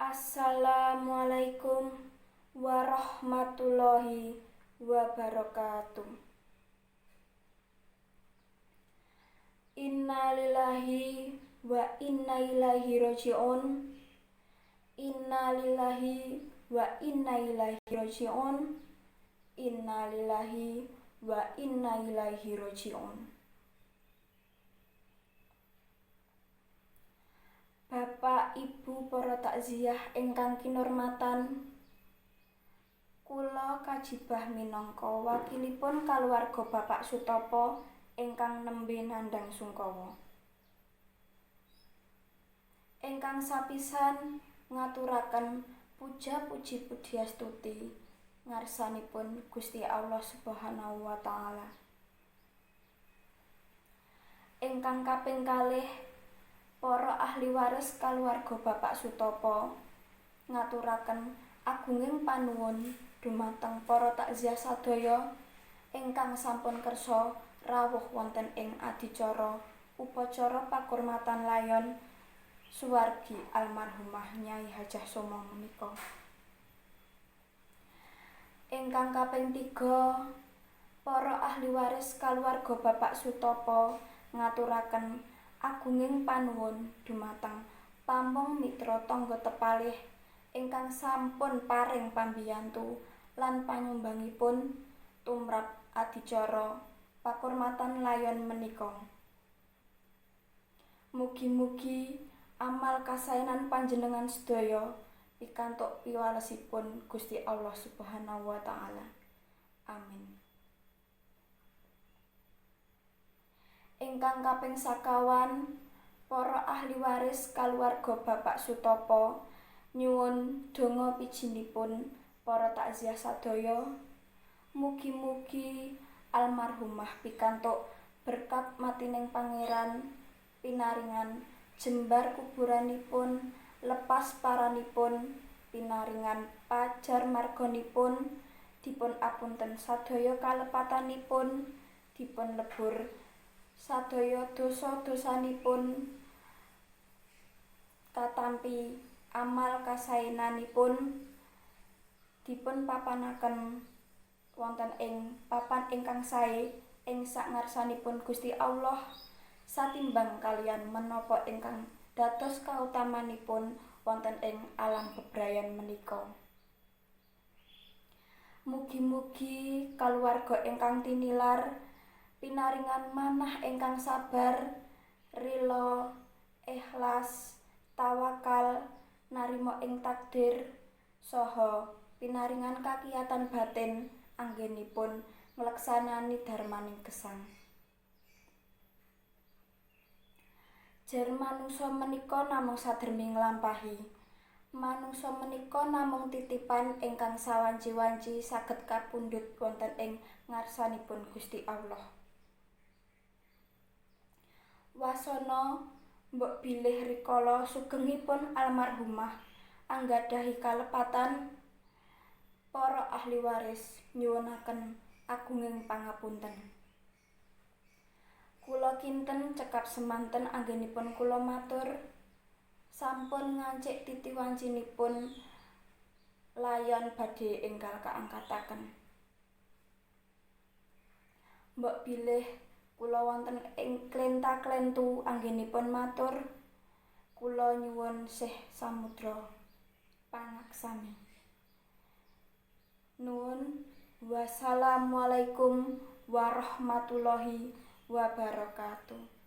Assalamualaikum warahmatullahi wabarakatuh. Innalillahi wa inna ilaihi raji'un. Innalillahi wa inna ilaihi raji'un. Innalillahi wa inna ilaihi raji'un. Bapak, Ibu, para takziah ingkang kinurmatan, kula kajibah minangka wakilipun kaluwarga Bapak Sutopo ingkang nembe nandhang sungkawa. Ingkang sapisan ngaturaken puja-puji pudiastuti ngarsanipun Gusti Allah Subhanahu wa taala. Ingkang kaping kalih, para ahli waris kaluwarga Bapak Sutopo ngaturaken agunging panuwun dumateng para takziah sadaya ingkang sampun kersa rawuh wonten ing adicara upacara pakurmatan layon suwargi almarhumah Nyai Hajah Somo menika. Ingkang kaping 3, para ahli waris kaluwarga Bapak Sutopo ngaturaken agunging panuwun dumateng pamong mitra tangga tepalih ingkang sampun paring pambiyantu lan panyumbangipun tumrap adicara pakurmatan layon menika. Mugi-mugi amal kasainan panjenengan sedaya pikantuk piwalesipun Gusti Allah Subhanahu wa taala. Amin. Ingkang kaping 1, para ahli waris kaluwarga Bapak Sutopo nyuwun donga pijinipun para takziah sadaya. Mugi-mugi almarhumah pikantuk berkat matining Pangeran, pinaringan jembar kuburanipun, lepas paranipun, pinaringan pajar marganipun, dipun apunten sadaya kalepatanipun, dipun lebur sadaya dosa-dosanipun, katampi amal kasaenanipun dipun papanaken wonten ing papan ingkang sae ing sakngarsanipun Gusti Allah satimbang kaliyan menapa ingkang dados kautamanipun wonten ing alam bebrayan menika. Mugi-mugi kaluwarga ingkang tinilar pinaringan manah ingkang sabar, rila, ikhlas, tawakal, narima ing takdir, saha pinaringan kakiyatan batin anggenipun ngleksanani darmaning gesang. Jar manungsa menika namung sadermi nglampahi. Manungsa menika namung titipan ingkang sawanci-wanci saged kapundhut wonten ing ngarsanipun Gusti Allah. Wasana mbok bilih rikala sugengipun almarhumah anggadhahi kalepatan, para ahli waris nyuwunaken agunging pangapunten. Kula kinten cekap semanten anggenipun kula matur sampun ngancik titiwancinipun layon badhe enggal kaangkataken. Mbok bilih kula wonten ing klenta-klentu anggenipun matur, kula nyuwun Syekh Samudra pangaksami. Nuwun. Wassalamualaikum warahmatullahi wabarakatuh.